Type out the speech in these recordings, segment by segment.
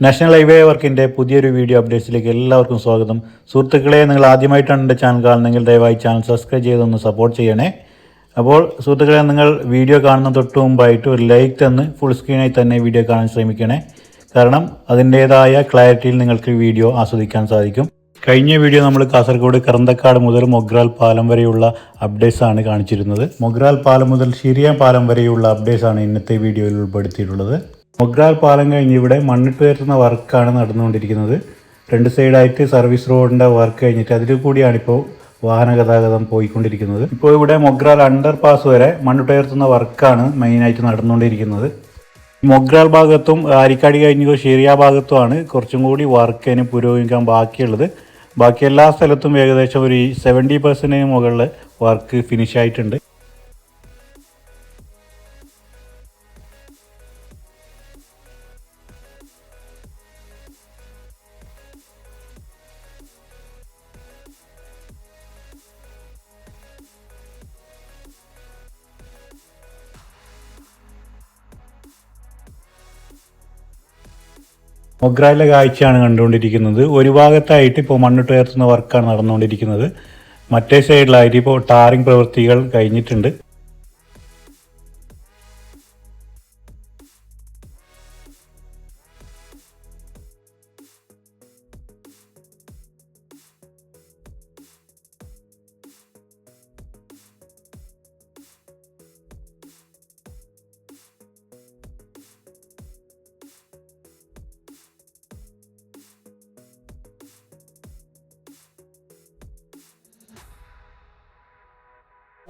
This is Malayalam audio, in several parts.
നാഷണൽ ഹൈവേ വർക്കിൻ്റെ പുതിയൊരു വീഡിയോ അപ്ഡേറ്റ്സിലേക്ക് എല്ലാവർക്കും സ്വാഗതം. സുഹൃത്തുക്കളെ, നിങ്ങൾ ആദ്യമായിട്ടാണ് എൻ്റെ ചാനൽ കാണുന്നതെങ്കിൽ ദയവായി ചാനൽ സബ്സ്ക്രൈബ് ചെയ്തൊന്ന് സപ്പോർട്ട് ചെയ്യണേ. അപ്പോൾ സുഹൃത്തുക്കളെ, നിങ്ങൾ വീഡിയോ കാണുന്ന തൊട്ട് മുമ്പായിട്ട് ഒരു ലൈക്ക് തന്ന് ഫുൾ സ്ക്രീനായി തന്നെ വീഡിയോ കാണാൻ ശ്രമിക്കണേ. കാരണം അതിൻ്റേതായ ക്ലാരിറ്റിയിൽ നിങ്ങൾക്ക് വീഡിയോ ആസ്വദിക്കാൻ സാധിക്കും. കഴിഞ്ഞ വീഡിയോ നമ്മൾ കാസർഗോഡ് കറന്തക്കാട് മുതൽ മൊഗ്രാൽ പാലം വരെയുള്ള അപ്ഡേറ്റ്സ് ആണ് കാണിച്ചിരുന്നത്. മൊഗ്രാൽ പാലം മുതൽ ഷിരിയ പാലം വരെയുള്ള അപ്ഡേറ്റ്സ് ആണ് ഇന്നത്തെ വീഡിയോയിൽ ഉൾപ്പെടുത്തിയിട്ടുള്ളത്. മൊഗ്രാൽ പാലം കഴിഞ്ഞ് ഇവിടെ മണ്ണിട്ട് ഉയർത്തുന്ന വർക്കാണ് നടന്നുകൊണ്ടിരിക്കുന്നത്. രണ്ട് സൈഡായിട്ട് സർവീസ് റോഡിൻ്റെ വർക്ക് കഴിഞ്ഞിട്ട് അതിൽ കൂടിയാണിപ്പോൾ വാഹന ഗതാഗതം പോയിക്കൊണ്ടിരിക്കുന്നത്. ഇപ്പോൾ ഇവിടെ മൊഗ്രാൽ അണ്ടർ പാസ് വരെ മണ്ണിട്ടുയർത്തുന്ന വർക്കാണ് മെയിനായിട്ട് നടന്നുകൊണ്ടിരിക്കുന്നത്. മൊഗ്രാൽ ഭാഗത്തും ആരിക്കാടി കഴിഞ്ഞ് ഷെരിയ ഭാഗത്തുമാണ് കുറച്ചും കൂടി വർക്കിന് പുരോഗമിക്കാൻ ബാക്കിയുള്ളത്. ബാക്കി എല്ലാ സ്ഥലത്തും ഏകദേശം ഒരു 70% മുകളിൽ വർക്ക് ഫിനിഷ് ആയിട്ടുണ്ട്. മൊഗ്രാലിലെ കാഴ്ചയാണ് കണ്ടുകൊണ്ടിരിക്കുന്നത്. ഒരു ഭാഗത്തായിട്ട് ഇപ്പോൾ മണ്ണിട്ടുയർത്തുന്ന വർക്കാണ് നടന്നുകൊണ്ടിരിക്കുന്നത്. മറ്റേ സൈഡിലായിട്ട് ഇപ്പോൾ ടാറിംഗ് പ്രവൃത്തികൾ കഴിഞ്ഞിട്ടുണ്ട്.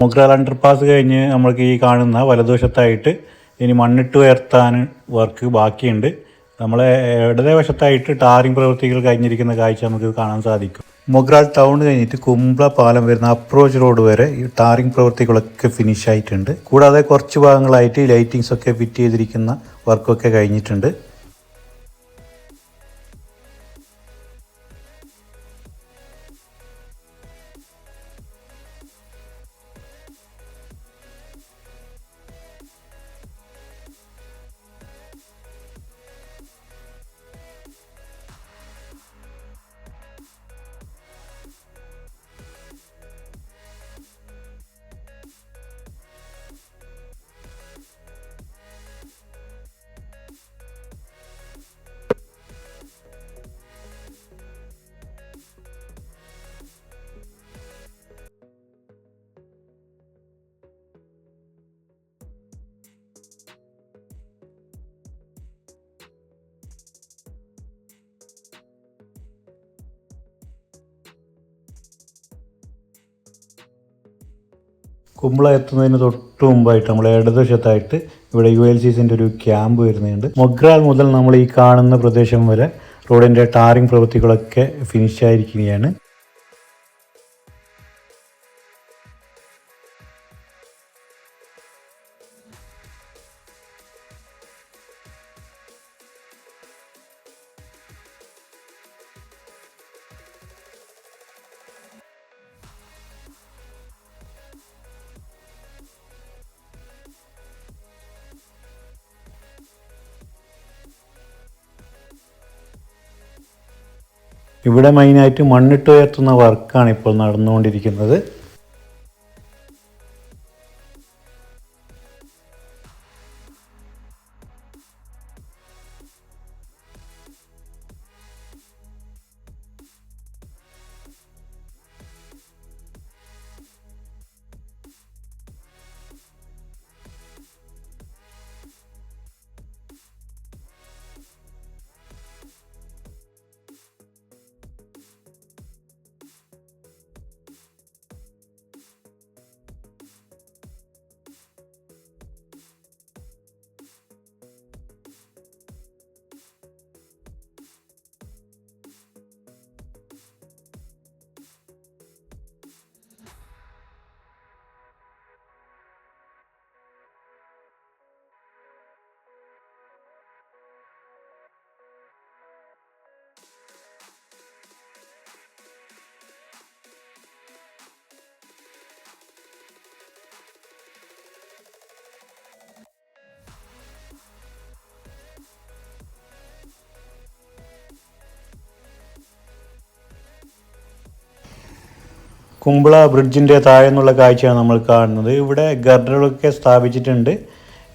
മൊഗ്രാൽ അണ്ടർപാസ് കഴിഞ്ഞ് നമ്മൾക്ക് ഈ കാണുന്ന വലതുവശത്തായിട്ട് ഇനി മണ്ണിട്ട് ഉയർത്താൻ വർക്ക് ബാക്കിയുണ്ട്. നമ്മളെ ഇടതേ വശത്തായിട്ട് ടാറിംഗ് പ്രവൃത്തികൾ കഴിഞ്ഞിരിക്കുന്ന കാഴ്ച നമുക്ക് കാണാൻ സാധിക്കും. മൊഗ്രാൽ ടൗൺ കഴിഞ്ഞിട്ട് കുംബ്ല പാലം വരുന്ന അപ്രോച്ച് റോഡ് വരെ ഈ ടാറിംഗ് പ്രവൃത്തികളൊക്കെ ഫിനിഷ് ആയിട്ടുണ്ട്. കൂടാതെ കുറച്ച് ഭാഗങ്ങളായിട്ട് ലൈറ്റിങ്സ് ഒക്കെ ഫിറ്റ് ചെയ്തിരിക്കുന്ന വർക്കൊക്കെ കഴിഞ്ഞിട്ടുണ്ട്. കുമ്പള എത്തുന്നതിന് തൊട്ട് മുമ്പായിട്ട് നമ്മൾ ഇടതുവശത്തായിട്ട് ഇവിടെ ULCCൻ്റെ ഒരു ക്യാമ്പ് വരുന്നുണ്ട്. മൊഗ്രാൽ മുതൽ നമ്മൾ ഈ കാണുന്ന പ്രദേശം വരെ റോഡിൻ്റെ ടാറിംഗ് പ്രവൃത്തികളൊക്കെ ഫിനിഷ് ആയിരിക്കുകയാണ്. ഇവിടെ മെയിനായിട്ട് മണ്ണിട്ട് ഉയർത്തുന്ന വർക്കാണ് ഇപ്പോൾ നടന്നുകൊണ്ടിരിക്കുന്നത്. കുമ്പള ബ്രിഡ്ജിൻ്റെ താഴെ നിന്നുള്ള കാഴ്ചയാണ് നമ്മൾ കാണുന്നത്. ഇവിടെ ഗർഡറുകളൊക്കെ സ്ഥാപിച്ചിട്ടുണ്ട്.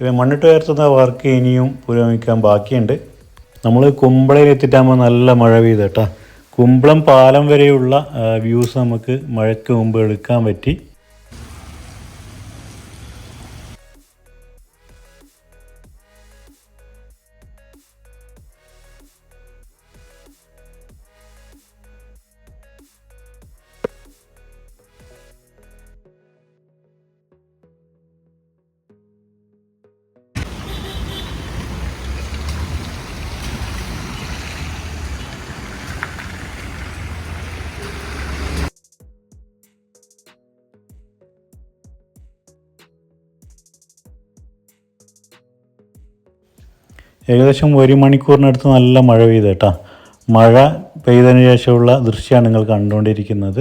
ഇവ മണ്ണിട്ട് ഉയർത്തുന്ന വർക്ക് ഇനിയും പുരോഗമിക്കാൻ ബാക്കിയുണ്ട്. നമ്മൾ കുമ്പളയിൽ എത്തിയിട്ടാകുമ്പോൾ നല്ല മഴ പെയ്തു കേട്ടോ. കുമ്പളം പാലം വരെയുള്ള വ്യൂസ് നമുക്ക് മഴയ്ക്ക് മുമ്പ് എടുക്കാൻ പറ്റി. ഏകദേശം 1 മണിക്കൂറിനടുത്ത് നല്ല മഴ പെയ്തു കേട്ടോ. മഴ പെയ്തതിന് ശേഷമുള്ള ദൃശ്യമാണ് നിങ്ങൾ കണ്ടുകൊണ്ടിരിക്കുന്നത്.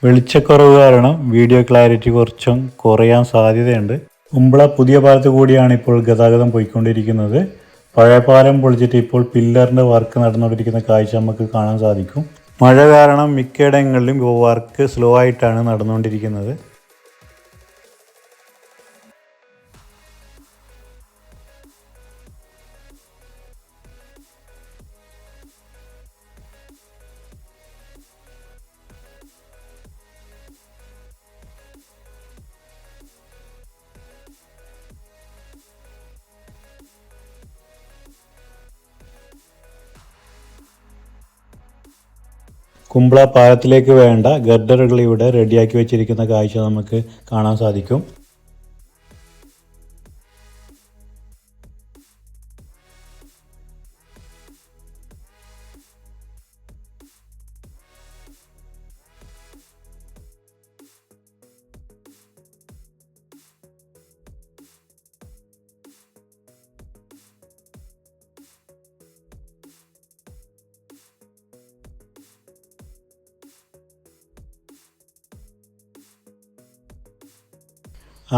വെളിച്ചക്കുറവ് കാരണം വീഡിയോ ക്ലാരിറ്റി കുറച്ചും കുറയാൻ സാധ്യതയുണ്ട്. കുമ്പള പുതിയ പാലത്ത് കൂടിയാണ് ഇപ്പോൾ ഗതാഗതം പോയിക്കൊണ്ടിരിക്കുന്നത്. പഴയ പാലം പൊളിച്ചിട്ട് ഇപ്പോൾ പില്ലറിൻ്റെ വർക്ക് നടന്നുകൊണ്ടിരിക്കുന്ന കാഴ്ച നമുക്ക് കാണാൻ സാധിക്കും. മഴ കാരണം മിക്കയിടങ്ങളിലും വർക്ക് സ്ലോ ആയിട്ടാണ് നടന്നുകൊണ്ടിരിക്കുന്നത്. കുമ്പള പാലത്തിലേക്ക് വേണ്ട ഗർഡറുകൾ ഇവിടെ റെഡിയാക്കി വെച്ചിരിക്കുന്ന കാഴ്ച നമുക്ക് കാണാൻ സാധിക്കും.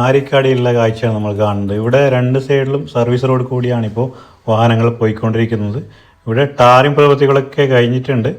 ആരിക്കാടിയുള്ള കാഴ്ചയാണ് നമ്മൾ കാണുന്നത്. ഇവിടെ 2 സൈഡിലും സർവീസ് റോഡ് കൂടിയാണിപ്പോൾ വാഹനങ്ങൾ പോയിക്കൊണ്ടിരിക്കുന്നത്. ഇവിടെ ടാറിംഗ് പ്രവൃത്തികളൊക്കെ കഴിഞ്ഞിട്ടുണ്ട്.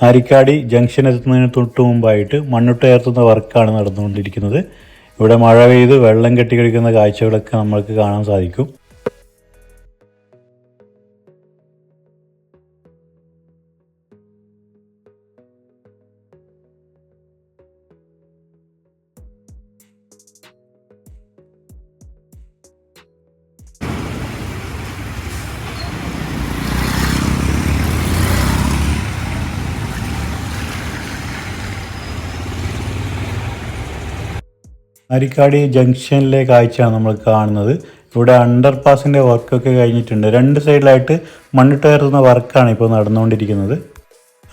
ആരിക്കാടി ജംഗ്ഷൻ എത്തുന്നതിന് തൊട്ട് മുമ്പായിട്ട് മണ്ണുട്ടുയർത്തുന്ന വർക്കാണ് നടന്നുകൊണ്ടിരിക്കുന്നത്. ഇവിടെ മഴ പെയ്ത് വെള്ളം കെട്ടിക്കിടക്കുന്ന കാഴ്ചകളൊക്കെ നമ്മൾക്ക് കാണാൻ സാധിക്കും. ആരിക്കാടി ജംഗ്ഷനിലെ കാഴ്ചയാണ് നമ്മൾ കാണുന്നത്. ഇവിടെ അണ്ടർപാസിൻ്റെ വർക്കൊക്കെ കഴിഞ്ഞിട്ടുണ്ട്. 2 സൈഡിലായിട്ട് മണ്ണിട്ടുയർത്തുന്ന വർക്കാണ് ഇപ്പോൾ നടന്നുകൊണ്ടിരിക്കുന്നത്.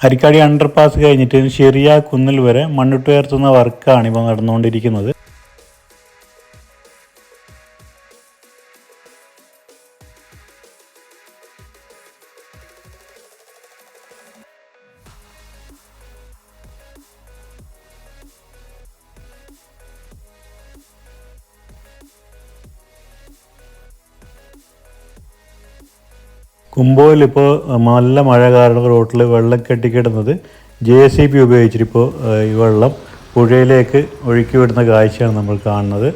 ആരിക്കാടി അണ്ടർപാസ് കഴിഞ്ഞിട്ട് ചെറിയ കുന്നിൽ വരെ മണ്ണിട്ടുയർത്തുന്ന വർക്കാണ് ഇപ്പോൾ നടന്നുകൊണ്ടിരിക്കുന്നത്. കുമ്പോയിൽ ഇപ്പോൾ നല്ല മഴ കാരണം റോട്ടിൽ വെള്ളം കെട്ടിക്കിടുന്നത് JCB ഉപയോഗിച്ചിട്ടിപ്പോൾ ഈ വെള്ളം പുഴയിലേക്ക് ഒഴുക്കി വിടുന്ന കാഴ്ചയാണ് നമ്മൾ കാണുന്നത്.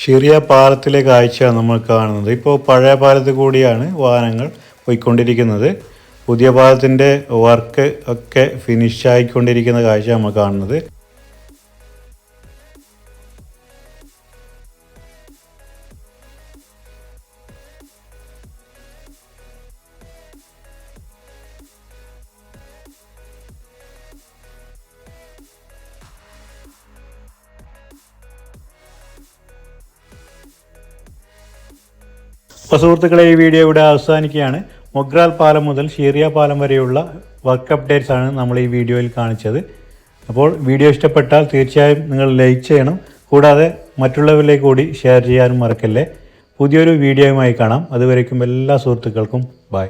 ഷിറിയ പാലത്തിലെ കാഴ്ചയാണ് നമ്മൾ കാണുന്നത്. ഇപ്പോൾ പഴയ പാലത്തിൽ കൂടിയാണ് വാഹനങ്ങൾ പോയിക്കൊണ്ടിരിക്കുന്നത്. പുതിയ പാലത്തിൻ്റെ വർക്ക് ഒക്കെ ഫിനിഷായിക്കൊണ്ടിരിക്കുന്ന കാഴ്ച നമ്മൾ കാണുന്നത്. അപ്പോൾ സുഹൃത്തുക്കളെ, ഈ വീഡിയോ ഇവിടെ അവസാനിക്കുകയാണ്. മൊഗ്രാൽ പാലം മുതൽ ഷിറിയ പാലം വരെയുള്ള വർക്ക് അപ്ഡേറ്റ്സ് ആണ് നമ്മൾ ഈ വീഡിയോയിൽ കാണിച്ചത്. അപ്പോൾ വീഡിയോ ഇഷ്ടപ്പെട്ടാൽ തീർച്ചയായും നിങ്ങൾ ലൈക്ക് ചെയ്യണം. കൂടാതെ മറ്റുള്ളവരിലേക്ക് കൂടി ഷെയർ ചെയ്യാനും മറക്കല്ലേ. പുതിയൊരു വീഡിയോയുമായി കാണാം. അതുവരേക്കും എല്ലാ സുഹൃത്തുക്കൾക്കും ബൈ.